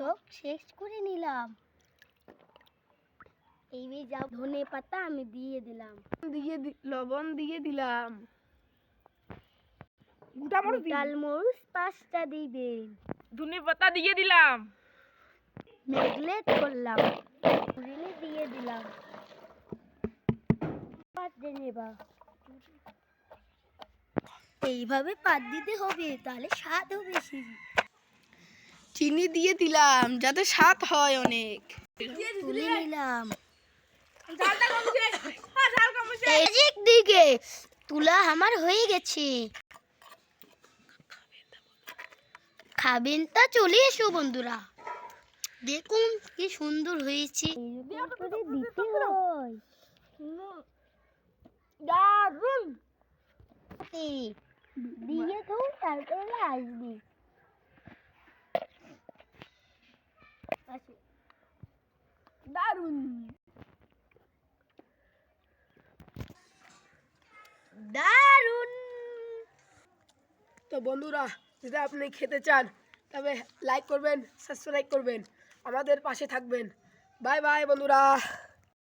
সব শেষ করে নিলাম। এই যা ধনে পাতা আমি দিয়ে দিলাম, লবণ দিয়ে দিলাম, গোটাল মরিচ 5টা দিবেন, ধনে পাতা দিয়ে দিলাম, ম্যাগনেট করলাম, রিলে দিয়ে দিলাম। পাত দিয়ে নেবা, এইভাবে পাত দিতে হবে, তাহলে স্বাদ হবে বেশি। চিনি দিয়ে দিলাম যাতে স্বাদ হয় অনেক। তুলে নিলাম, দিকে তুলা আমার হয়ে গেছে। খাবেন তা চলে এসো বন্ধুরা, দেখুন কি সুন্দর হয়েছে। দিতে হয় দারুন দিয়ে তো তারপরে আসবি। দারুন দারুন। তো বন্ধুরা, যদি আপনি খেতে চান তবে লাইক করবেন, সাবস্ক্রাইব করবেন, আমাদের পাশে থাকবেন। বাই বাই বন্ধুরা।